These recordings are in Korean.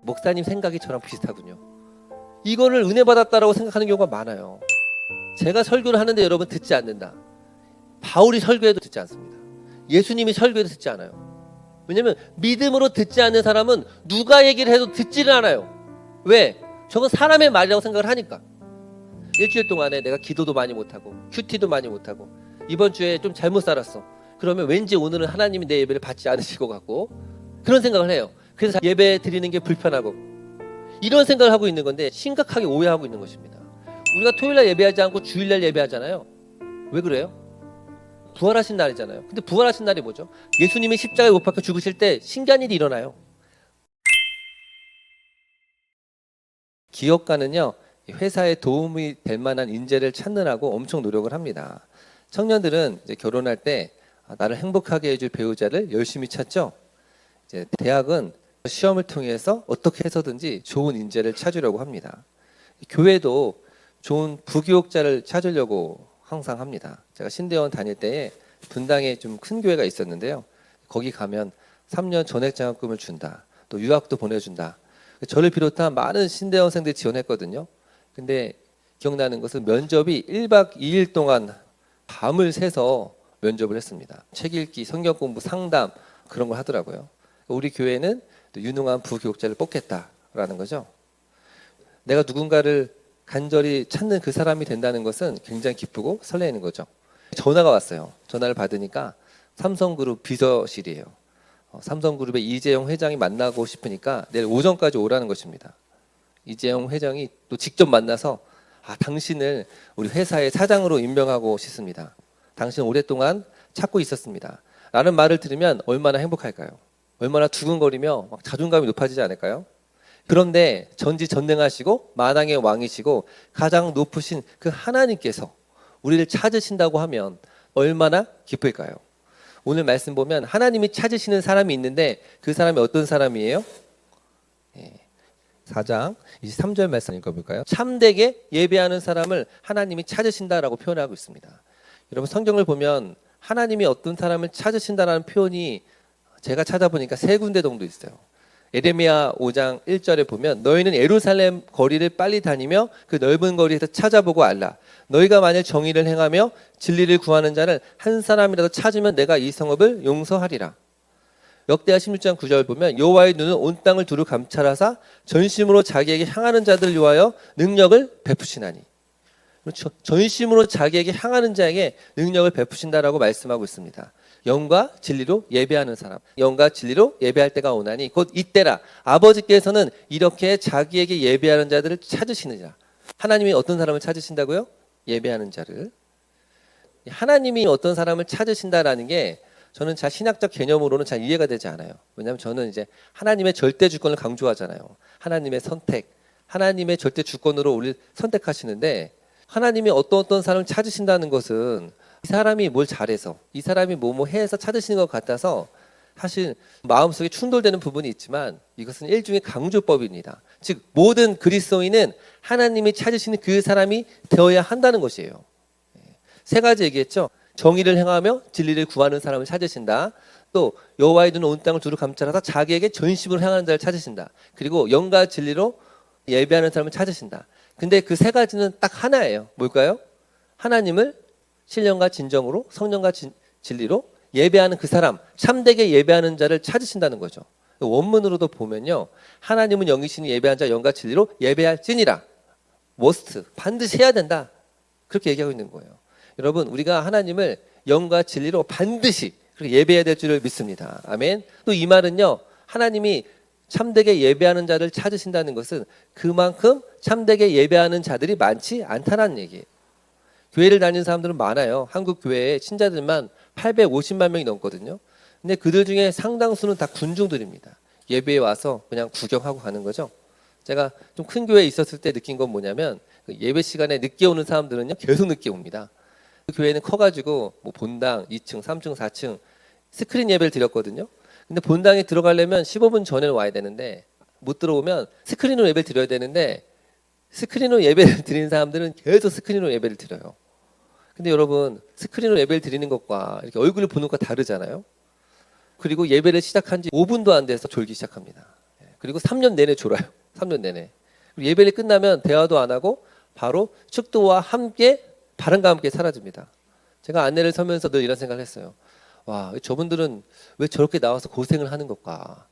목사님 생각이 저랑 비슷하군요. 이거를 은혜 받았다라고 생각하는 경우가 많아요. 제가 설교를 하는데 여러분 듣지 않는다. 바울이 설교해도 듣지 않습니다. 예수님이 설교해도 듣지 않아요. 왜냐하면 믿음으로 듣지 않는 사람은 누가 얘기를 해도 듣지를 않아요. 왜? 저건 사람의 말이라고 생각을 하니까. 일주일 동안에 내가 기도도 많이 못하고 큐티도 많이 못하고 이번 주에 좀 잘못 살았어. 그러면 왠지 오늘은 하나님이 내 예배를 받지 않으실 것 같고 그런 생각을 해요. 그래서 예배 드리는 게 불편하고 이런 생각을 하고 있는 건데 심각하게 오해하고 있는 것입니다. 우리가 토요일날 예배하지 않고 주일날 예배하잖아요. 왜 그래요? 부활하신 날이잖아요. 근데 부활하신 날이 뭐죠? 예수님이 십자가에 못 박혀 죽으실 때 신기한 일이 일어나요. 기업가는요, 회사에 도움이 될 만한 인재를 찾느라고 엄청 노력을 합니다. 청년들은 이제 결혼할 때 나를 행복하게 해줄 배우자를 열심히 찾죠. 이제 대학은 시험을 통해서 어떻게 해서든지 좋은 인재를 찾으려고 합니다. 교회도 좋은 부교육자를 찾으려고 항상 합니다. 제가 신대원 다닐 때에 분당에 좀 큰 교회가 있었는데요. 거기 가면 3년 전액장학금을 준다. 또 유학도 보내준다. 저를 비롯한 많은 신대원생들이 지원했거든요. 근데 기억나는 것은 면접이 1박 2일 동안 밤을 새서 면접을 했습니다. 책 읽기, 성경 공부, 상담 그런 걸 하더라고요. 우리 교회는 유능한 부교육자를 뽑겠다라는 거죠. 내가 누군가를 간절히 찾는 그 사람이 된다는 것은 굉장히 기쁘고 설레는 거죠. 전화가 왔어요. 전화를 받으니까 삼성그룹 비서실이에요. 삼성그룹의 이재용 회장이 만나고 싶으니까 내일 오전까지 오라는 것입니다. 이재용 회장이 또 직접 만나서 당신을 우리 회사의 사장으로 임명하고 싶습니다. 당신은 오랫동안 찾고 있었습니다. 라는 말을 들으면 얼마나 행복할까요? 얼마나 두근거리며 막 자존감이 높아지지 않을까요? 그런데 전지전능하시고 만왕의 왕이시고 가장 높으신 그 하나님께서 우리를 찾으신다고 하면 얼마나 기쁠까요? 오늘 말씀 보면 하나님이 찾으시는 사람이 있는데 그 사람이 어떤 사람이에요? 4장 23절 말씀 읽어볼까요? 참되게 예배하는 사람을 하나님이 찾으신다라고 표현하고 있습니다. 여러분 성경을 보면 하나님이 어떤 사람을 찾으신다라는 표현이 제가 찾아보니까 3군데 정도 있어요. 에레미야 5장 1절에 보면 너희는 예루살렘 거리를 빨리 다니며 그 넓은 거리에서 찾아보고 알라. 너희가 만일 정의를 행하며 진리를 구하는 자를 한 사람이라도 찾으면 내가 이 성읍을 용서하리라. 역대하 16장 9절 보면 여호와의 눈은 온 땅을 두루 감찰하사 전심으로 자기에게 향하는 자들을 위하여 능력을 베푸시나니. 그렇죠. 전심으로 자기에게 향하는 자에게 능력을 베푸신다라고 말씀하고 있습니다. 영과 진리로 예배하는 사람, 영과 진리로 예배할 때가 오나니 곧 이때라. 아버지께서는 이렇게 자기에게 예배하는 자들을 찾으시느니라. 하나님이 어떤 사람을 찾으신다고요? 예배하는 자를. 하나님이 어떤 사람을 찾으신다라는 게 저는 잘 신학적 개념으로는 잘 이해가 되지 않아요. 왜냐하면 저는 이제 하나님의 절대 주권을 강조하잖아요. 하나님의 선택, 하나님의 절대 주권으로 우리를 선택하시는데 하나님이 어떤 사람을 찾으신다는 것은 이 사람이 뭘 잘해서 이 사람이 뭐 해서 찾으시는 것 같아서 사실 마음속에 충돌되는 부분이 있지만 이것은 일종의 강조법입니다. 즉 모든 그리스도인은 하나님이 찾으시는 그 사람이 되어야 한다는 것이에요. 3가지 얘기했죠. 정의를 행하며 진리를 구하는 사람을 찾으신다. 또 여호와의 눈은 온 땅을 두루 감찰하사 자기에게 전심으로 향하는 자를 찾으신다. 그리고 영과 진리로 예배하는 사람을 찾으신다. 근데 그 3가지는 딱 하나예요. 뭘까요? 하나님을 신령과 진정으로 성령과 진리로 예배하는 그 사람, 참되게 예배하는 자를 찾으신다는 거죠. 원문으로도 보면요. 하나님은 영이시니 예배한 자 영과 진리로 예배할지니라. must, 반드시 해야 된다. 그렇게 얘기하고 있는 거예요. 여러분 우리가 하나님을 영과 진리로 반드시 예배해야 될 줄을 믿습니다. 아멘. 또 이 말은요. 하나님이 참되게 예배하는 자를 찾으신다는 것은 그만큼 참되게 예배하는 자들이 많지 않다는 얘기예요. 교회를 다니는 사람들은 많아요. 한국 교회에 신자들만 850만 명이 넘거든요. 근데 그들 중에 상당수는 다 군중들입니다. 예배에 와서 그냥 구경하고 가는 거죠. 제가 좀 큰 교회에 있었을 때 느낀 건 뭐냐면 예배 시간에 늦게 오는 사람들은요 계속 늦게 옵니다. 그 교회는 커가지고 뭐 본당 2층, 3층, 4층 스크린 예배를 드렸거든요. 근데 본당에 들어가려면 15분 전에 와야 되는데 못 들어오면 스크린으로 예배를 드려야 되는데 스크린으로 예배를 드리는 사람들은 계속 스크린으로 예배를 드려요. 근데 여러분 스크린으로 예배를 드리는 것과 이렇게 얼굴을 보는 것과 다르잖아요. 그리고 예배를 시작한 지 5분도 안 돼서 졸기 시작합니다. 그리고 3년 내내 졸아요. 3년 내내. 그리고 예배를 끝나면 대화도 안 하고 바로 축도와 함께 바람과 함께 사라집니다. 제가 안내를 서면서 늘 이런 생각을 했어요. 와, 저분들은 왜 저렇게 나와서 고생을 하는 걸까?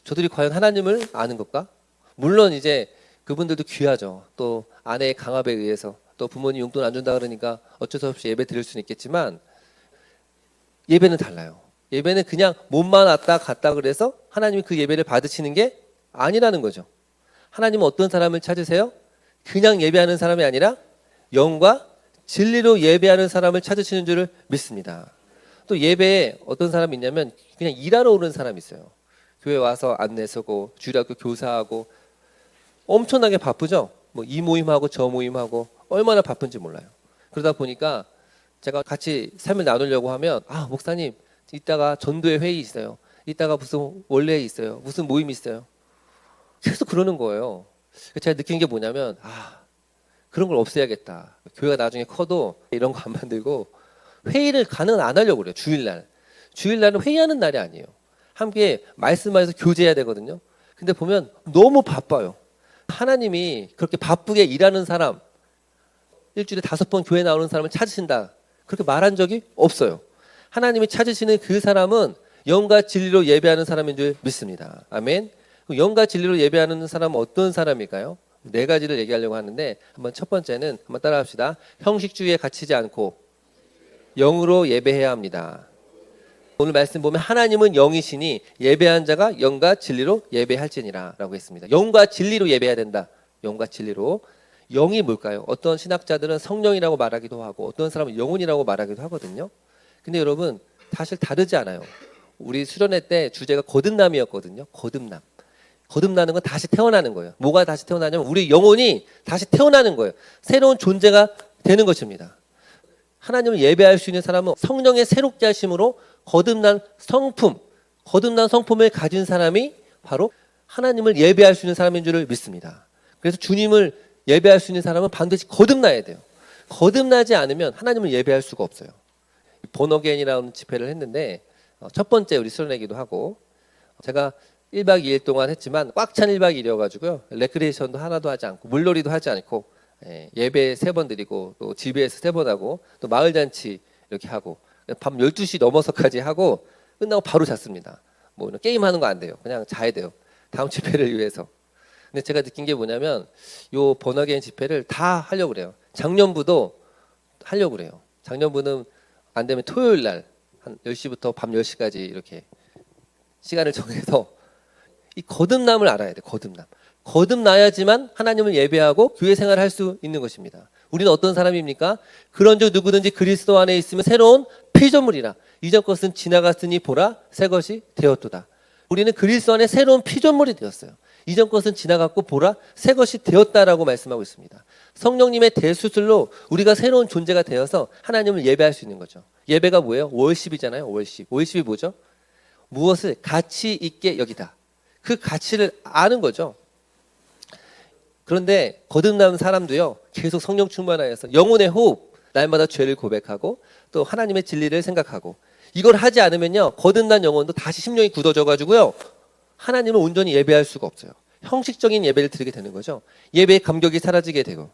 저들이 과연 하나님을 아는 걸까? 물론 이제 그분들도 귀하죠. 또 아내의 강압에 의해서 또 부모님 용돈 안 준다 그러니까 어쩔 수 없이 예배 드릴 수는 있겠지만 예배는 달라요. 예배는 그냥 몸만 왔다 갔다 그래서 하나님이 그 예배를 받으시는 게 아니라는 거죠. 하나님은 어떤 사람을 찾으세요? 그냥 예배하는 사람이 아니라 영과 진리로 예배하는 사람을 찾으시는 줄을 믿습니다. 또 예배에 어떤 사람이 있냐면 그냥 일하러 오는 사람이 있어요. 교회 와서 안내 서고 주일학교 교사하고 엄청나게 바쁘죠. 뭐 이 모임하고 저 모임하고 얼마나 바쁜지 몰라요. 그러다 보니까 제가 같이 삶을 나누려고 하면 목사님 이따가 전도회 회의 있어요. 이따가 무슨 원래 있어요. 무슨 모임이 있어요. 계속 그러는 거예요. 제가 느낀 게 뭐냐면 그런 걸 없애야겠다. 교회가 나중에 커도 이런 거 안 만들고 회의를 가능 안 하려고 그래요. 주일날은 회의하는 날이 아니에요. 함께 말씀하면서 교제해야 되거든요. 근데 보면 너무 바빠요. 하나님이 그렇게 바쁘게 일하는 사람, 일주일에 5번 교회 나오는 사람을 찾으신다, 그렇게 말한 적이 없어요. 하나님이 찾으시는 그 사람은 영과 진리로 예배하는 사람인 줄 믿습니다. 아멘. 영과 진리로 예배하는 사람은 어떤 사람일까요? 4가지를 얘기하려고 하는데 한번 첫 번째는 한번 따라합시다. 형식주의에 갇히지 않고 영으로 예배해야 합니다. 오늘 말씀 보면 하나님은 영이시니 예배한 자가 영과 진리로 예배할지니라 라고 했습니다. 영과 진리로 예배해야 된다. 영과 진리로. 영이 뭘까요? 어떤 신학자들은 성령이라고 말하기도 하고 어떤 사람은 영혼이라고 말하기도 하거든요. 근데 여러분 사실 다르지 않아요. 우리 수련회 때 주제가 거듭남이었거든요. 거듭남. 거듭나는 건 다시 태어나는 거예요. 뭐가 다시 태어나냐면 우리 영혼이 다시 태어나는 거예요. 새로운 존재가 되는 것입니다. 하나님을 예배할 수 있는 사람은 성령의 새롭게 하심으로 거듭난 성품을 가진 사람이 바로 하나님을 예배할 수 있는 사람인 줄을 믿습니다. 그래서 주님을 예배할 수 있는 사람은 반드시 거듭나야 돼요. 거듭나지 않으면 하나님을 예배할 수가 없어요. 본어게인이라는 집회를 했는데 첫 번째 우리 수련회기도 하고 제가 1박 2일 동안 했지만 꽉 찬 1박 2일이어가지고요. 레크레이션도 하나도 하지 않고 물놀이도 하지 않고 예배 3번 드리고 또 집에서 3번 하고 또 마을잔치 이렇게 하고 밤 12시 넘어서까지 하고 끝나고 바로 잤습니다. 뭐 게임하는 거 안 돼요. 그냥 자야 돼요. 다음 집회를 위해서. 근데 제가 느낀 게 뭐냐면 요 번어게인 집회를 다 하려고 그래요. 작년부도 하려고 그래요. 작년부는 안 되면 토요일 날 한 10시부터 밤 10시까지 이렇게 시간을 정해서 이 거듭남을 알아야 돼. 거듭나야지만 하나님을 예배하고 교회 생활을 할 수 있는 것입니다. 우리는 어떤 사람입니까? 그런즉 누구든지 그리스도 안에 있으면 새로운 피조물이라. 이전 것은 지나갔으니 보라 새 것이 되었도다. 우리는 그리스도 안에 새로운 피조물이 되었어요. 이전 것은 지나갔고 보라 새 것이 되었다라고 말씀하고 있습니다. 성령님의 대수술로 우리가 새로운 존재가 되어서 하나님을 예배할 수 있는 거죠. 예배가 뭐예요? 월십이잖아요. 월십이 뭐죠? 무엇을 가치 있게 여기다. 그 가치를 아는 거죠. 그런데 거듭난 사람도요, 계속 성령 충만하여서 영혼의 호흡, 날마다 죄를 고백하고 또 하나님의 진리를 생각하고 이걸 하지 않으면요, 거듭난 영혼도 다시 심령이 굳어져가지고요, 하나님을 온전히 예배할 수가 없어요. 형식적인 예배를 드리게 되는 거죠. 예배의 감격이 사라지게 되고,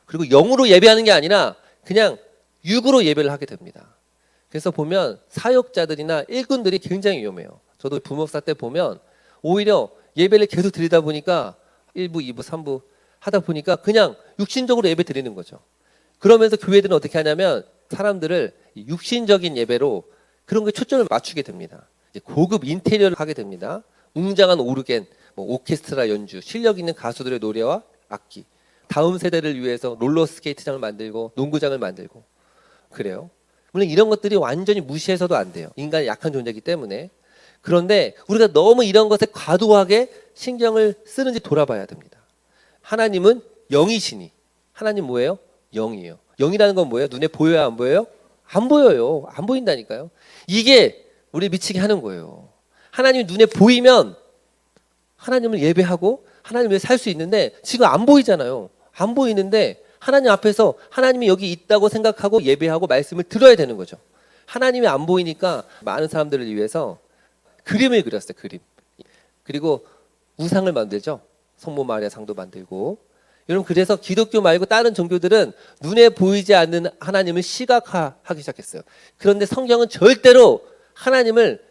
그리고 영으로 예배하는 게 아니라 그냥 육으로 예배를 하게 됩니다. 그래서 보면 사역자들이나 일꾼들이 굉장히 위험해요. 저도 부목사 때 보면 오히려 예배를 계속 드리다 보니까 1부, 2부, 3부 하다 보니까 그냥 육신적으로 예배 드리는 거죠. 그러면서 교회들은 어떻게 하냐면 사람들을 육신적인 예배로 그런 게 초점을 맞추게 됩니다. 이제 고급 인테리어를 하게 됩니다. 웅장한 오르겐, 오케스트라 연주, 실력 있는 가수들의 노래와 악기, 다음 세대를 위해서 롤러스케이트장을 만들고 농구장을 만들고 그래요. 물론 이런 것들이 완전히 무시해서도 안 돼요. 인간이 약한 존재이기 때문에. 그런데 우리가 너무 이런 것에 과도하게 신경을 쓰는지 돌아봐야 됩니다. 하나님은 영이시니, 하나님 뭐예요? 영이에요. 영이라는 건 뭐예요? 눈에 보여요? 안 보여요? 안 보여요. 안 보인다니까요. 이게 우리 미치게 하는 거예요. 하나님이 눈에 보이면 하나님을 예배하고 하나님을 위해 살 수 있는데 지금 안 보이잖아요. 안 보이는데 하나님 앞에서 하나님이 여기 있다고 생각하고 예배하고 말씀을 들어야 되는 거죠. 하나님이 안 보이니까 많은 사람들을 위해서 그림을 그렸어요. 그림. 그리고 우상을 만들죠. 성모 마리아 상도 만들고. 여러분, 그래서 기독교 말고 다른 종교들은 눈에 보이지 않는 하나님을 시각화하기 시작했어요. 그런데 성경은 절대로 하나님을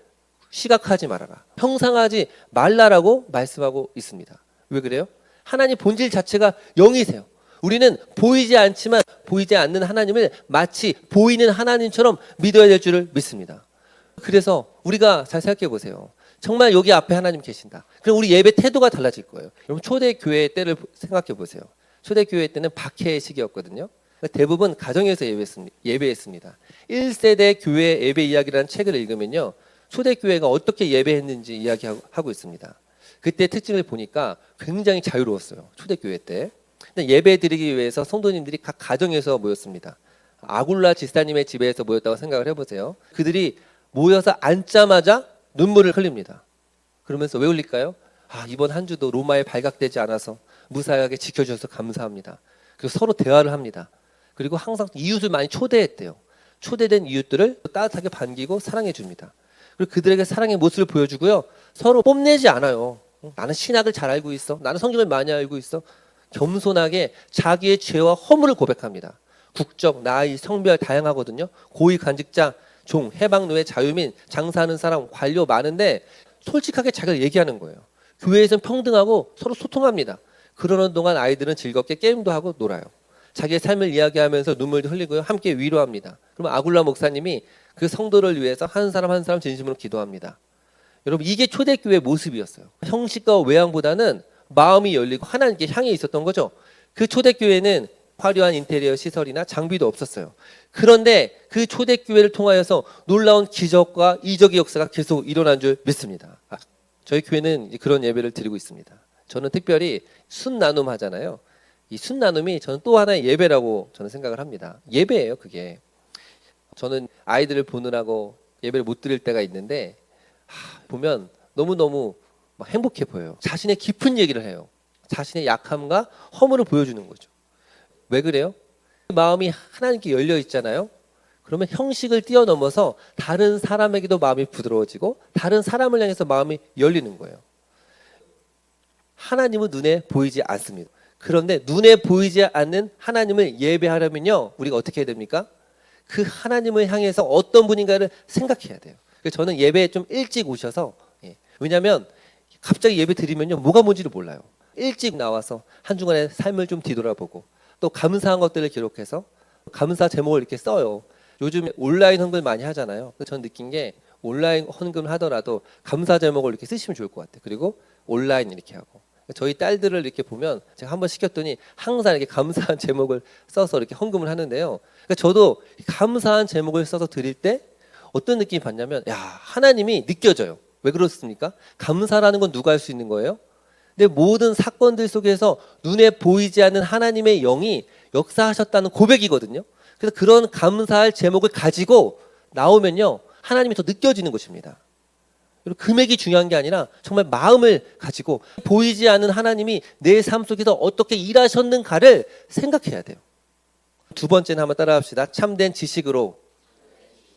시각화하지 말아라, 형상하지 말라라고 말씀하고 있습니다. 왜 그래요? 하나님 본질 자체가 영이세요. 우리는 보이지 않지만 보이지 않는 하나님을 마치 보이는 하나님처럼 믿어야 될 줄을 믿습니다. 그래서 우리가 잘 생각해 보세요. 정말 여기 앞에 하나님 계신다. 그럼 우리 예배 태도가 달라질 거예요. 여러분, 초대교회 때를 생각해 보세요. 초대교회 때는 박해의 시기였거든요. 대부분 가정에서 예배했습니다. 1세대 교회 예배 이야기라는 책을 읽으면요, 초대교회가 어떻게 예배했는지 이야기하고 있습니다. 그때 특징을 보니까 굉장히 자유로웠어요. 초대교회 때. 근데 예배 드리기 위해서 성도님들이 각 가정에서 모였습니다. 아굴라 지사님의 집에서 모였다고 생각을 해보세요. 그들이 모여서 앉자마자 눈물을 흘립니다. 그러면서 왜 흘릴까요? 이번 한 주도 로마에 발각되지 않아서 무사하게 지켜주셔서 감사합니다. 그리고 서로 대화를 합니다. 그리고 항상 이웃을 많이 초대했대요. 초대된 이웃들을 따뜻하게 반기고 사랑해 줍니다. 그리고 그들에게 사랑의 모습을 보여주고요. 서로 뽐내지 않아요. 나는 신학을 잘 알고 있어. 나는 성경을 많이 알고 있어. 겸손하게 자기의 죄와 허물을 고백합니다. 국적, 나이, 성별 다양하거든요. 고위 관직자, 종, 해방노예, 자유민, 장사하는 사람, 관료 많은데 솔직하게 자기가 얘기하는 거예요. 교회에서는 평등하고 서로 소통합니다. 그러는 동안 아이들은 즐겁게 게임도 하고 놀아요. 자기의 삶을 이야기하면서 눈물도 흘리고요. 함께 위로합니다. 그러면 아굴라 목사님이 그 성도를 위해서 한 사람 한 사람 진심으로 기도합니다. 여러분, 이게 초대교회의 모습이었어요. 형식과 외양보다는 마음이 열리고 하나님께 향해 있었던 거죠. 그 초대교회는 화려한 인테리어 시설이나 장비도 없었어요. 그런데 그 초대교회를 통하여서 놀라운 기적과 이적의 역사가 계속 일어난 줄 믿습니다. 저희 교회는 그런 예배를 드리고 있습니다. 저는 특별히 순 나눔 하잖아요. 이 순 나눔이 저는 또 하나의 예배라고 저는 생각을 합니다. 예배예요, 그게. 저는 아이들을 보느라고 예배를 못 드릴 때가 있는데 보면 너무너무 막 행복해 보여요. 자신의 깊은 얘기를 해요. 자신의 약함과 허물을 보여주는 거죠. 왜 그래요? 마음이 하나님께 열려 있잖아요. 그러면 형식을 뛰어넘어서 다른 사람에게도 마음이 부드러워지고 다른 사람을 향해서 마음이 열리는 거예요. 하나님은 눈에 보이지 않습니다. 그런데 눈에 보이지 않는 하나님을 예배하려면요, 우리가 어떻게 해야 됩니까? 그 하나님을 향해서 어떤 분인가를 생각해야 돼요. 그래서 저는 예배에 좀 일찍 오셔서, 왜냐하면 갑자기 예배 드리면요, 뭐가 뭔지를 몰라요. 일찍 나와서 한 주간의 삶을 좀 뒤돌아보고 또 감사한 것들을 기록해서 감사 제목을 이렇게 써요. 요즘 온라인 헌금 많이 하잖아요. 저는 느낀 게 온라인 헌금을 하더라도 감사 제목을 이렇게 쓰시면 좋을 것 같아요. 그리고 온라인 이렇게 하고. 저희 딸들을 이렇게 보면 제가 한번 시켰더니 항상 이렇게 감사한 제목을 써서 이렇게 헌금을 하는데요. 그러니까 저도 감사한 제목을 써서 드릴 때 어떤 느낌이 받냐면, 하나님이 느껴져요. 왜 그렇습니까? 감사라는 건 누가 할 수 있는 거예요? 근데 모든 사건들 속에서 눈에 보이지 않는 하나님의 영이 역사하셨다는 고백이거든요. 그래서 그런 감사할 제목을 가지고 나오면요, 하나님이 더 느껴지는 것입니다. 금액이 중요한 게 아니라 정말 마음을 가지고 보이지 않는 하나님이 내 삶 속에서 어떻게 일하셨는가를 생각해야 돼요. 두 번째는 한번 따라합시다. 참된 지식으로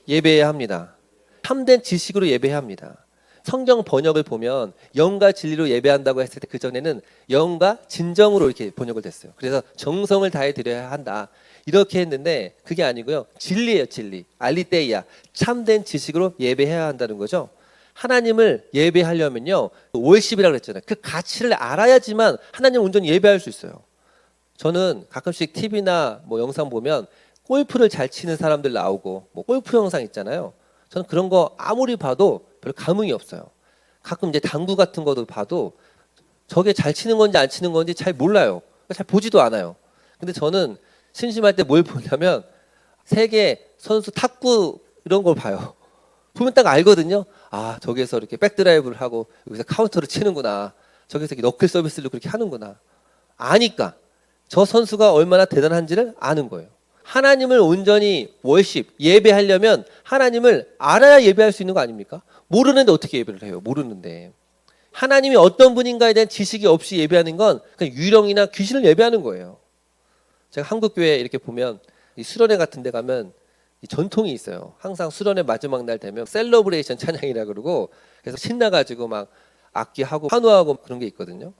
예배해야 합니다. 참된 지식으로 예배해야 합니다. 성경 번역을 보면 영과 진리로 예배한다고 했을 때 그전에는 영과 진정으로 이렇게 번역을 됐어요. 그래서 정성을 다해 드려야 한다, 이렇게 했는데 그게 아니고요, 진리예요. 진리, 알리테이아, 참된 지식으로 예배해야 한다는 거죠. 하나님을 예배하려면요, 월십이라고 그랬잖아요. 그 가치를 알아야지만 하나님을 온전히 예배할 수 있어요. 저는 가끔씩 TV나 뭐 영상 보면 골프를 잘 치는 사람들 나오고 뭐 골프 영상 있잖아요. 저는 그런 거 아무리 봐도 별 감흥이 없어요. 가끔 이제 당구 같은 거도 봐도 저게 잘 치는 건지 안 치는 건지 잘 몰라요. 잘 보지도 않아요. 근데 저는 심심할 때 뭘 보냐면 세계 선수 탁구 이런 걸 봐요. 보면 딱 알거든요. 저기서 이렇게 백드라이브를 하고 여기서 카운터를 치는구나. 저기서 이렇게 너클 서비스를 그렇게 하는구나. 아니까 저 선수가 얼마나 대단한지를 아는 거예요. 하나님을 온전히 월십, 예배하려면 하나님을 알아야 예배할 수 있는 거 아닙니까? 모르는데 어떻게 예배를 해요? 모르는데. 하나님이 어떤 분인가에 대한 지식이 없이 예배하는 건 그냥 유령이나 귀신을 예배하는 거예요. 제가 한국교회 이렇게 보면 이 수련회 같은 데 가면 이 전통이 있어요. 항상 수련회 마지막 날 되면 셀러브레이션 찬양이라 그러고, 그래서 신나가지고 막 악기하고 환호하고 그런 게 있거든요.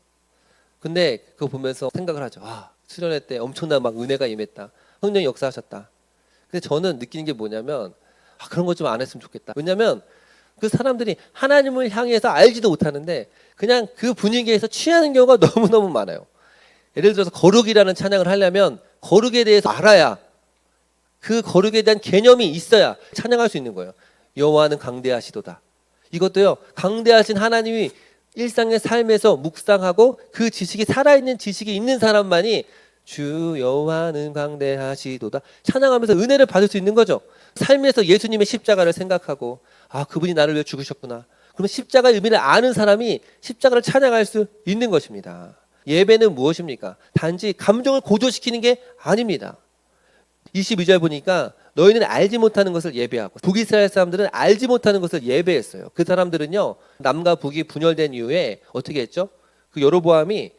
근데 그거 보면서 생각을 하죠. 수련회 때 엄청난 막 은혜가 임했다. 성령이 역사하셨다. 근데 저는 느끼는 게 뭐냐면 그런 거 좀 안 했으면 좋겠다. 왜냐면 그 사람들이 하나님을 향해서 알지도 못하는데 그냥 그 분위기에서 취하는 경우가 너무너무 많아요. 예를 들어서 거룩이라는 찬양을 하려면 거룩에 대해서 알아야, 그 거룩에 대한 개념이 있어야 찬양할 수 있는 거예요. 여호와는 강대하시도다. 이것도요, 강대하신 하나님이 일상의 삶에서 묵상하고 그 지식이 살아있는 지식이 있는 사람만이 주 여호와는 강대하시도다 찬양하면서 은혜를 받을 수 있는 거죠. 삶에서 예수님의 십자가를 생각하고 그분이 나를 위해 죽으셨구나. 그러면 십자가의 의미를 아는 사람이 십자가를 찬양할 수 있는 것입니다. 예배는 무엇입니까? 단지 감정을 고조시키는 게 아닙니다. 22절 보니까 너희는 알지 못하는 것을 예배하고, 북이스라엘 사람들은 알지 못하는 것을 예배했어요. 그 사람들은요, 남과 북이 분열된 이후에 어떻게 했죠? 그 여로보암이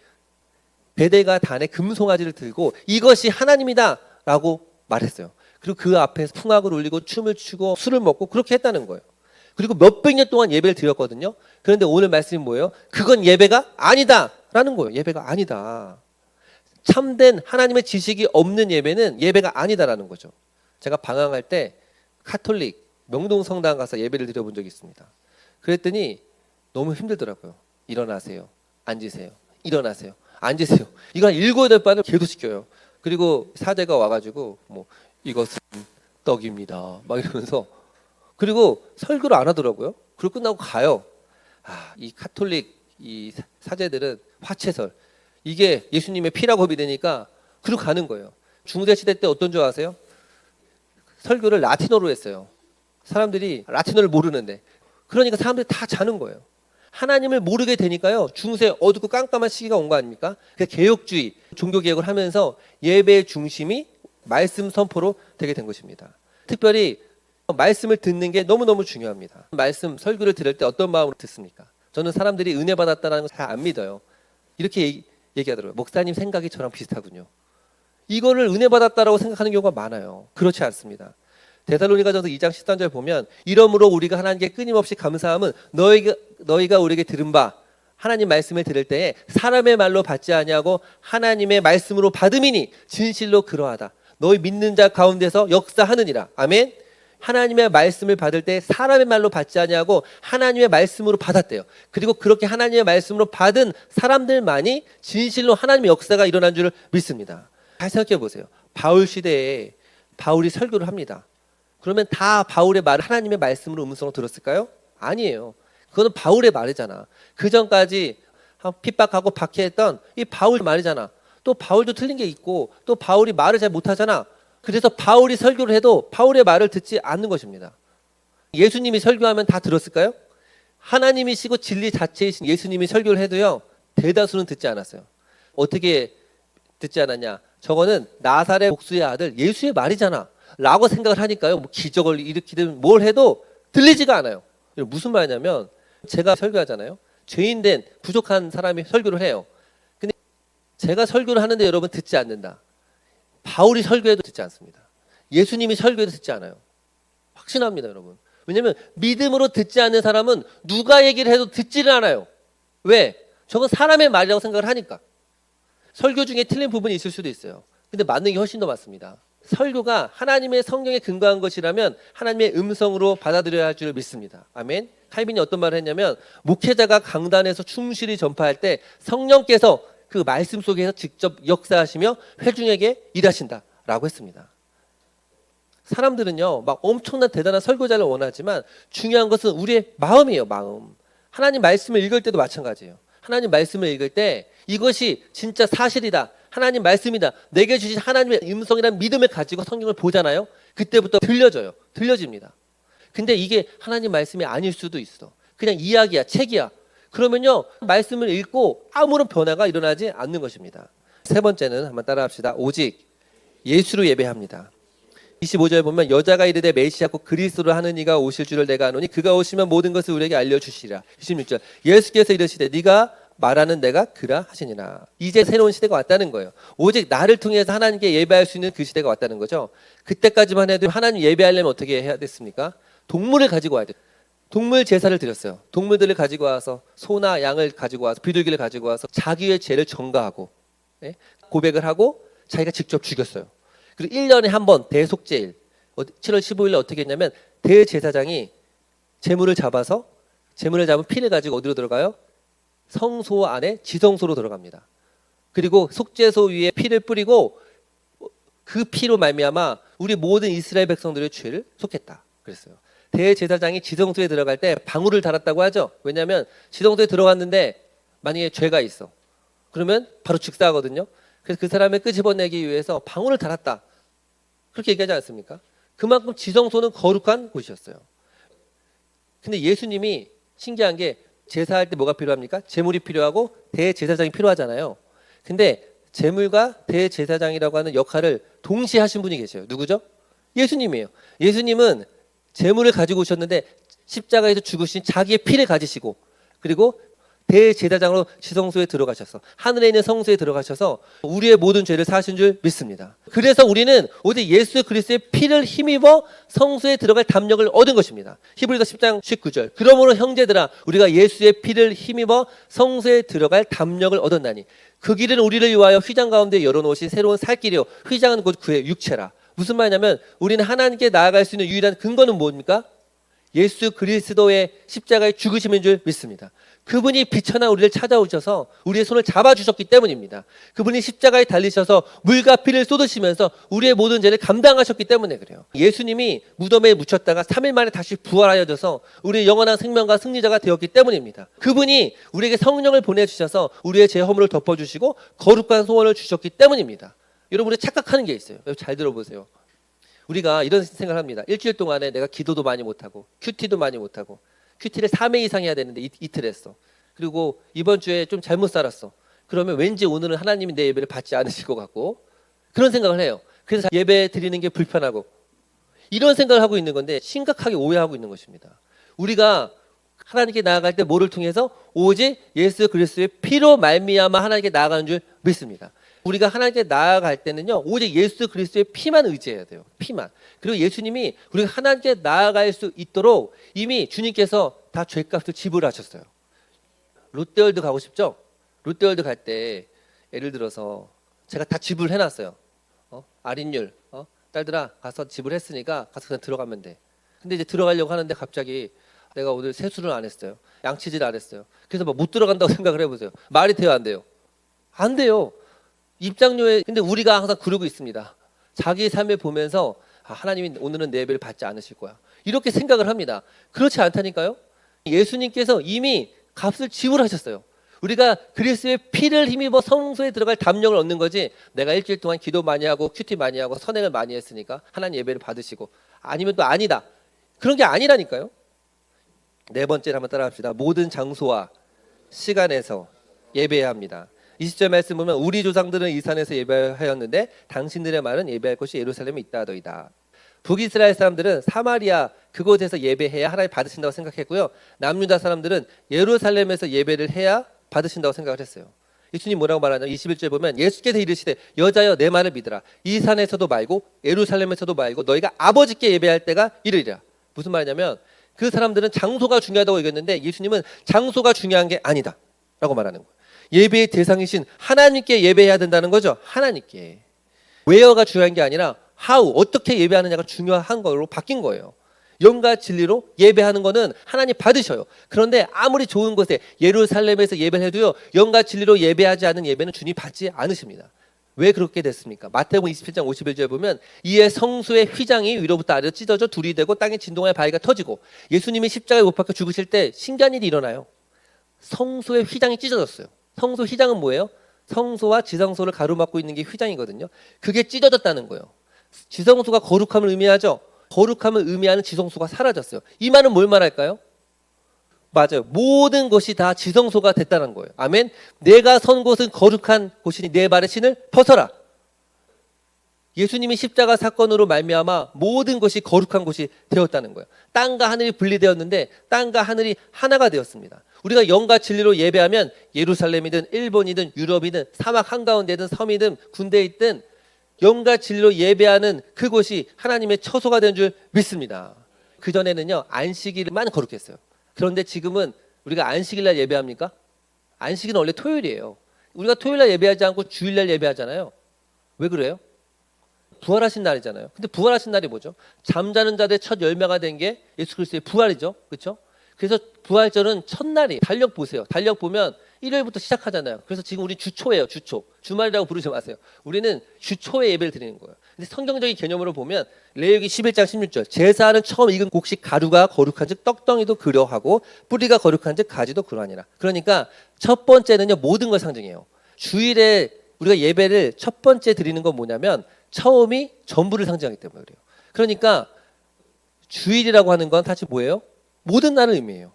베델과 단의 금송아지를 들고 이것이 하나님이다 라고 말했어요. 그리고 그 앞에서 풍악을 울리고 춤을 추고 술을 먹고 그렇게 했다는 거예요. 그리고 몇백 년 동안 예배를 드렸거든요. 그런데 오늘 말씀이 뭐예요? 그건 예배가 아니다 라는 거예요. 예배가 아니다. 참된 하나님의 지식이 없는 예배는 예배가 아니다라는 거죠. 제가 방황할 때 카톨릭 명동성당 가서 예배를 드려본 적이 있습니다. 그랬더니 너무 힘들더라고요. 일어나세요. 앉으세요. 일어나세요. 앉으세요. 이거 한 7, 8번을 계속 시켜요. 그리고 사제가 와가지고 이것은 떡입니다. 막 이러면서, 그리고 설교를 안 하더라고요. 그리고 끝나고 가요. 이 카톨릭 이 사제들은 화채설, 이게 예수님의 피라고 믿으니까 그리고 가는 거예요. 중세시대 때 어떤 줄 아세요? 설교를 라틴어로 했어요. 사람들이 라틴어를 모르는데. 그러니까 사람들이 다 자는 거예요. 하나님을 모르게 되니까요, 중세 어둡고 깜깜한 시기가 온 거 아닙니까? 개혁주의 종교개혁을 하면서 예배의 중심이 말씀 선포로 되게 된 것입니다. 특별히 말씀을 듣는 게 너무너무 중요합니다. 말씀 설교를 들을 때 어떤 마음으로 듣습니까? 저는 사람들이 은혜 받았다는 거 잘 안 믿어요. 이렇게 얘기하더라고요. 목사님 생각이 저랑 비슷하군요. 이거를 은혜 받았다라고 생각하는 경우가 많아요. 그렇지 않습니다. 데살로니가전서 2장 13절 보면, 이러므로 우리가 하나님께 끊임없이 감사함은 너희가 우리에게 들은 바 하나님 말씀을 들을 때에 사람의 말로 받지 아니하고 하나님의 말씀으로 받음이니 진실로 그러하다. 너희 믿는 자 가운데서 역사하느니라. 아멘. 하나님의 말씀을 받을 때 사람의 말로 받지 아니하고 하나님의 말씀으로 받았대요. 그리고 그렇게 하나님의 말씀으로 받은 사람들만이 진실로 하나님의 역사가 일어난 줄 믿습니다. 잘 생각해 보세요. 바울 시대에 바울이 설교를 합니다. 그러면 다 바울의 말을 하나님의 말씀으로 음성으로 들었을까요? 아니에요. 그거는 바울의 말이잖아. 그 전까지 핍박하고 박해했던 이 바울 말이잖아. 또 바울도 틀린 게 있고 또 바울이 말을 잘 못하잖아. 그래서 바울이 설교를 해도 바울의 말을 듣지 않는 것입니다. 예수님이 설교하면 다 들었을까요? 하나님이시고 진리 자체이신 예수님이 설교를 해도요, 대다수는 듣지 않았어요. 어떻게 듣지 않았냐? 저거는 나사렛 복수의 아들 예수의 말이잖아 라고 생각을 하니까요, 기적을 일으키든 뭘 해도 들리지가 않아요. 무슨 말이냐면, 제가 설교하잖아요. 죄인된 부족한 사람이 설교를 해요. 근데 제가 설교를 하는데 여러분 듣지 않는다. 바울이 설교해도 듣지 않습니다. 예수님이 설교해도 듣지 않아요. 확신합니다, 여러분. 왜냐하면 믿음으로 듣지 않는 사람은 누가 얘기를 해도 듣지를 않아요. 왜? 저건 사람의 말이라고 생각을 하니까. 설교 중에 틀린 부분이 있을 수도 있어요. 근데 맞는 게 훨씬 더 맞습니다. 설교가 하나님의 성경에 근거한 것이라면 하나님의 음성으로 받아들여야 할 줄 믿습니다. 아멘. 칼빈이 어떤 말을 했냐면, 목회자가 강단에서 충실히 전파할 때 성령께서 그 말씀 속에서 직접 역사하시며 회중에게 일하신다라고 했습니다. 사람들은요, 막 엄청난 대단한 설교자를 원하지만 중요한 것은 우리의 마음이에요. 마음. 하나님 말씀을 읽을 때도 마찬가지예요. 하나님 말씀을 읽을 때 이것이 진짜 사실이다, 하나님 말씀이다, 내게 주신 하나님의 음성이라는 믿음을 가지고 성경을 보잖아요. 그때부터 들려집니다. 근데 이게 하나님 말씀이 아닐 수도 있어. 그냥 이야기야, 책이야. 그러면요, 말씀을 읽고 아무런 변화가 일어나지 않는 것입니다. 세 번째는 한번 따라합시다. 오직 예수로 예배합니다. 25절 보면, 여자가 이르되 메시아 곧 그리스도를 하는 이가 오실 줄을 내가 아노니 그가 오시면 모든 것을 우리에게 알려주시리라. 26절, 예수께서 이르시되 네가 말하는 내가 그라 하시니라. 이제 새로운 시대가 왔다는 거예요. 오직 나를 통해서 하나님께 예배할 수 있는 그 시대가 왔다는 거죠. 그때까지만 해도 하나님 예배하려면 어떻게 해야 됐습니까? 동물을 가지고 와야 돼요. 동물 제사를 드렸어요. 동물들을 가지고 와서 소나 양을 가지고 와서 비둘기를 가지고 와서 자기의 죄를 전가하고 고백을 하고 자기가 직접 죽였어요. 그리고 1년에 한 번 대속죄일 7월 15일에 어떻게 했냐면 대제사장이 제물을 잡은 피를 가지고 어디로 들어가요? 성소 안에 지성소로 들어갑니다. 그리고 속죄소 위에 피를 뿌리고 그 피로 말미암아 우리 모든 이스라엘 백성들의 죄를 속했다 그랬어요. 대제사장이 지성소에 들어갈 때 방울을 달았다고 하죠. 왜냐하면 지성소에 들어갔는데 만약에 죄가 있어 그러면 바로 즉사하거든요. 그래서 그 사람을 끄집어내기 위해서 방울을 달았다 그렇게 얘기하지 않습니까? 그만큼 지성소는 거룩한 곳이었어요. 근데 예수님이 신기한 게 제사할 때 뭐가 필요합니까? 제물이 필요하고 대제사장이 필요하잖아요. 근데 제물과 대제사장이라고 하는 역할을 동시에 하신 분이 계셔요. 누구죠? 예수님이에요. 예수님은 제물을 가지고 오셨는데 십자가에서 죽으신 자기의 피를 가지시고 그리고 대제사장으로 지성소에 들어가셔서 하늘에 있는 성소에 들어가셔서 우리의 모든 죄를 사하신 줄 믿습니다. 그래서 우리는 오직 예수 그리스도의 피를 힘입어 성소에 들어갈 담력을 얻은 것입니다. 히브리서 10장 19절 그러므로 형제들아 우리가 예수의 피를 힘입어 성소에 들어갈 담력을 얻었나니 그 길은 우리를 위하여 휘장 가운데 열어놓으신 새로운 살 길이요 휘장은 곧 그의 육체라. 무슨 말이냐면 우리는 하나님께 나아갈 수 있는 유일한 근거는 뭡니까? 예수 그리스도의 십자가의 죽으심인 줄 믿습니다. 그분이 비천한 우리를 찾아오셔서 우리의 손을 잡아주셨기 때문입니다. 그분이 십자가에 달리셔서 물과 피를 쏟으시면서 우리의 모든 죄를 감당하셨기 때문에 그래요. 예수님이 무덤에 묻혔다가 3일 만에 다시 부활하여져서 우리의 영원한 생명과 승리자가 되었기 때문입니다. 그분이 우리에게 성령을 보내주셔서 우리의 죄 허물을 덮어주시고 거룩한 소원을 주셨기 때문입니다. 여러분 우리 착각하는 게 있어요. 잘 들어보세요. 우리가 이런 생각을 합니다. 일주일 동안에 내가 기도도 많이 못하고 큐티도 많이 못하고 큐티를 3회 이상 해야 되는데 이틀 했어. 그리고 이번 주에 좀 잘못 살았어. 그러면 왠지 오늘은 하나님이 내 예배를 받지 않으실 것 같고 그런 생각을 해요. 그래서 예배 드리는 게 불편하고 이런 생각을 하고 있는 건데 심각하게 오해하고 있는 것입니다. 우리가 하나님께 나아갈 때 뭐를 통해서? 오직 예수 그리스도의 피로 말미암아 하나님께 나아가는 줄 믿습니다. 우리가 하나님께 나아갈 때는요 오직 예수 그리스도의 피만 의지해야 돼요. 피만. 그리고 예수님이 우리가 하나님께 나아갈 수 있도록 이미 주님께서 다 죄값을 지불하셨어요. 롯데월드 가고 싶죠? 롯데월드 갈 때 예를 들어서 제가 다 지불해놨어요. 할인율 딸들아 가서 지불했으니까 가서 그냥 들어가면 돼. 근데 이제 들어가려고 하는데 갑자기 내가 오늘 세수를 안 했어요. 양치질 안 했어요. 그래서 막 못 들어간다고 생각을 해보세요. 말이 돼요 안 돼요? 안 돼요. 입장료에. 근데 우리가 항상 그러고 있습니다. 자기 삶을 보면서 하나님이 오늘은 내 예배를 받지 않으실 거야 이렇게 생각을 합니다. 그렇지 않다니까요. 예수님께서 이미 값을 지불하셨어요. 우리가 그리스도의 피를 힘입어 성소에 들어갈 담력을 얻는 거지 내가 일주일 동안 기도 많이 하고 큐티 많이 하고 선행을 많이 했으니까 하나님 예배를 받으시고 아니면 또 아니다 그런 게 아니라니까요. 네 번째를 한번 따라합시다. 모든 장소와 시간에서 예배해야 합니다. 20절 말씀 보면 우리 조상들은 이 산에서 예배하였는데 당신들의 말은 예배할 곳이 예루살렘에 있다 하더이다. 북이스라엘 사람들은 사마리아 그곳에서 예배해야 하나님 받으신다고 생각했고요. 남유다 사람들은 예루살렘에서 예배를 해야 받으신다고 생각을 했어요. 예수님 뭐라고 말하냐면 21절 보면 예수께서 이르시되 여자여 내 말을 믿으라. 이 산에서도 말고 예루살렘에서도 말고 너희가 아버지께 예배할 때가 이르리라. 무슨 말이냐면 그 사람들은 장소가 중요하다고 얘기했는데 예수님은 장소가 중요한 게 아니다 라고 말하는 거예요. 예배의 대상이신 하나님께 예배해야 된다는 거죠. 하나님께. 웨어가 중요한 게 아니라 how, 어떻게 예배하느냐가 중요한 걸로 바뀐 거예요. 영과 진리로 예배하는 거는 하나님 받으셔요. 그런데 아무리 좋은 곳에 예루살렘에서 예배를 해도요 영과 진리로 예배하지 않은 예배는 주님 받지 않으십니다. 왜 그렇게 됐습니까? 마태복음 27장 51절에 보면 이에 성소의 휘장이 위로부터 아래로 찢어져 둘이 되고 땅에 진동의 바위가 터지고 예수님이 십자가에 못 박혀 죽으실 때 신기한 일이 일어나요. 성소의 휘장이 찢어졌어요. 성소 휘장은 뭐예요? 성소와 지성소를 가로막고 있는 게 휘장이거든요. 그게 찢어졌다는 거예요. 지성소가 거룩함을 의미하죠. 거룩함을 의미하는 지성소가 사라졌어요. 이 말은 뭘 말할까요? 맞아요. 모든 것이 다 지성소가 됐다는 거예요. 아멘. 내가 선 곳은 거룩한 곳이니 내 발의 신을 벗어라. 예수님이 십자가 사건으로 말미암아 모든 것이 거룩한 곳이 되었다는 거예요. 땅과 하늘이 분리되었는데 땅과 하늘이 하나가 되었습니다. 우리가 영과 진리로 예배하면 예루살렘이든 일본이든 유럽이든 사막 한가운데든 섬이든 군대에 있든 영과 진리로 예배하는 그곳이 하나님의 처소가 된 줄 믿습니다. 그전에는요 안식일만 거룩했어요. 그런데 지금은 우리가 안식일날 예배합니까? 안식일은 원래 토요일이에요. 우리가 토요일날 예배하지 않고 주일날 예배하잖아요. 왜 그래요? 부활하신 날이잖아요. 근데 부활하신 날이 뭐죠? 잠자는 자들의 첫 열매가 된 게 예수 그리스도의 부활이죠. 그렇죠? 그래서 부활절은 첫날이 달력 보세요. 달력 보면 일요일부터 시작하잖아요. 그래서 지금 우리 주초예요. 주초. 주말이라고 부르지 마세요. 우리는 주초에 예배를 드리는 거예요. 근데 성경적인 개념으로 보면 레위기 11장 16절 제사는 처음 익은 곡식 가루가 거룩한즉 떡덩이도 그러하고 뿌리가 거룩한즉 가지도 그러하니라. 그러니까 첫 번째는요 모든 걸 상징해요. 주일에 우리가 예배를 첫 번째 드리는 건 뭐냐면 처음이 전부를 상징하기 때문에 그래요. 그러니까 주일이라고 하는 건 다시 뭐예요? 모든 날을 의미해요.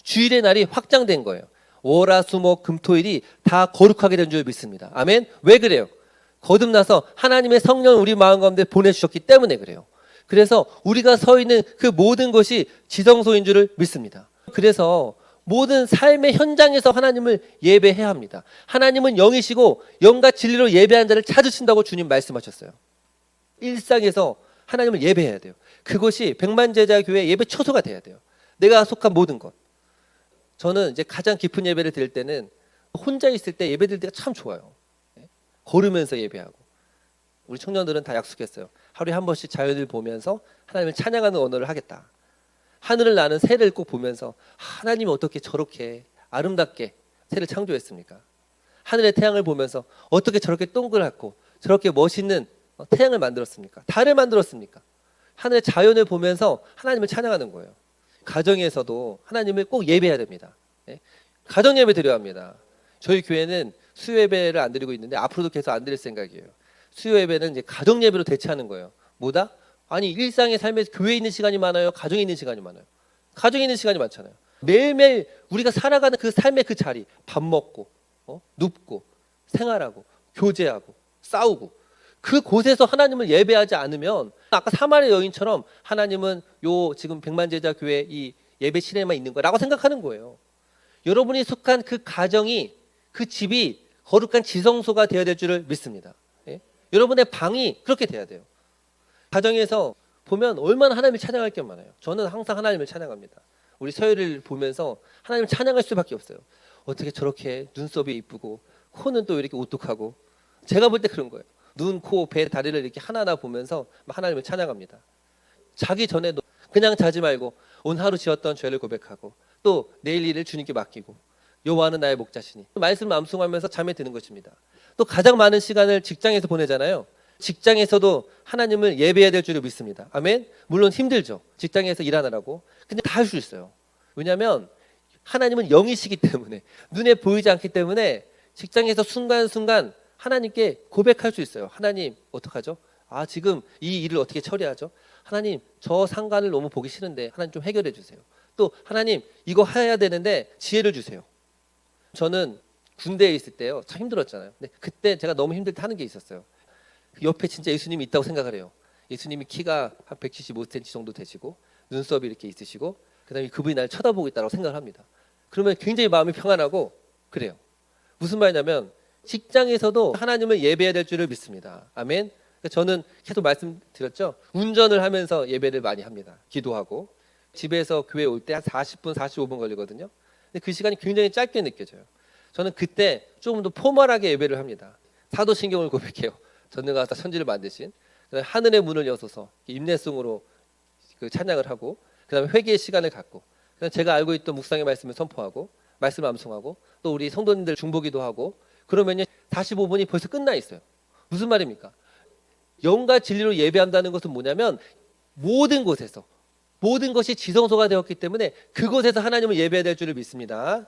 주일의 날이 확장된 거예요. 월화수목 금토일이 다 거룩하게 된 줄 믿습니다. 아멘. 왜 그래요? 거듭나서 하나님의 성령을 우리 마음 가운데 보내주셨기 때문에 그래요. 그래서 우리가 서 있는 그 모든 것이 지성소인 줄을 믿습니다. 그래서 모든 삶의 현장에서 하나님을 예배해야 합니다. 하나님은 영이시고 영과 진리로 예배한 자를 찾으신다고 주님 말씀하셨어요. 일상에서 하나님을 예배해야 돼요. 그것이 백만제자교회 예배 초소가 돼야 돼요. 내가 속한 모든 것. 저는 이제 가장 깊은 예배를 드릴 때는 혼자 있을 때 예배 드릴 때가 참 좋아요. 걸으면서 예배하고. 우리 청년들은 다 약속했어요. 하루에 한 번씩 자연을 보면서 하나님을 찬양하는 언어를 하겠다. 하늘을 나는 새를 꼭 보면서 하나님이 어떻게 저렇게 아름답게 새를 창조했습니까? 하늘의 태양을 보면서 어떻게 저렇게 동그랗고 저렇게 멋있는 태양을 만들었습니까? 달을 만들었습니까? 하늘의 자연을 보면서 하나님을 찬양하는 거예요. 가정에서도 하나님을 꼭 예배해야 됩니다. 가정 예배 드려야 합니다. 저희 교회는 수요 예배를 안 드리고 있는데 앞으로도 계속 안 드릴 생각이에요. 수요 예배는 이제 가정 예배로 대체하는 거예요. 뭐다? 아니 일상의 삶에서 교회에 있는 시간이 많아요? 가정에 있는 시간이 많아요? 가정에 있는 시간이 많잖아요. 매일매일 우리가 살아가는 그 삶의 그 자리, 밥 먹고 눕고 생활하고 교제하고 싸우고 그 곳에서 하나님을 예배하지 않으면 아까 사마리아 여인처럼 하나님은 요 지금 백만제자 교회 이 예배 실에만 있는 거라고 생각하는 거예요. 여러분이 속한 그 가정이 그 집이 거룩한 지성소가 되어야 될 줄을 믿습니다. 예? 여러분의 방이 그렇게 돼야 돼요. 가정에서 보면 얼마나 하나님을 찬양할 게 많아요. 저는 항상 하나님을 찬양합니다. 우리 서열을 보면서 하나님을 찬양할 수밖에 없어요. 어떻게 저렇게 눈썹이 이쁘고 코는 또 이렇게 오똑하고 제가 볼 때 그런 거예요. 눈, 코, 배, 다리를 이렇게 하나하나 보면서 하나님을 찬양합니다. 자기 전에도 그냥 자지 말고 오늘 하루 지었던 죄를 고백하고 또 내일 일을 주님께 맡기고 여호와는 나의 목자시니 말씀을 암송하면서 잠에 드는 것입니다. 또 가장 많은 시간을 직장에서 보내잖아요. 직장에서도 하나님을 예배해야 될 줄을 믿습니다. 아멘. 물론 힘들죠. 직장에서 일하느라고. 근데 다 할 수 있어요. 왜냐하면 하나님은 영이시기 때문에 눈에 보이지 않기 때문에 직장에서 순간순간 하나님께 고백할 수 있어요. 하나님 어떡하죠? 아 지금 이 일을 어떻게 처리하죠? 하나님 저 상관을 너무 보기 싫은데 하나님 좀 해결해 주세요. 또 하나님 이거 해야 되는데 지혜를 주세요. 저는 군대에 있을 때요 참 힘들었잖아요. 근데 그때 제가 너무 힘들 때 하는 게 있었어요. 옆에 진짜 예수님이 있다고 생각을 해요. 예수님이 키가 한 175cm 정도 되시고 눈썹이 이렇게 있으시고 그다음에 그분이 나를 쳐다보고 있다고 생각을 합니다. 그러면 굉장히 마음이 평안하고 그래요. 무슨 말이냐면 직장에서도 하나님을 예배해야 될 줄을 믿습니다. 아멘. 저는 계속 말씀드렸죠. 운전을 하면서 예배를 많이 합니다. 기도하고 집에서 교회 올 때 한 40분, 45분 걸리거든요. 근데 그 시간이 굉장히 짧게 느껴져요. 저는 그때 조금 더 포멀하게 예배를 합니다. 사도신경을 고백해요. 전능하사 천지를 만드신 하늘의 문을 여소서 인내성으로 그 찬양을 하고 그다음에 회개의 시간을 갖고 그다음에 제가 알고 있던 묵상의 말씀을 선포하고 말씀을 암송하고 또 우리 성도님들 중보기도 하고 그러면요 45분이 벌써 끝나 있어요. 무슨 말입니까? 영과 진리로 예배한다는 것은 뭐냐면 모든 곳에서 모든 것이 지성소가 되었기 때문에 그곳에서 하나님을 예배해야 될 줄을 믿습니다.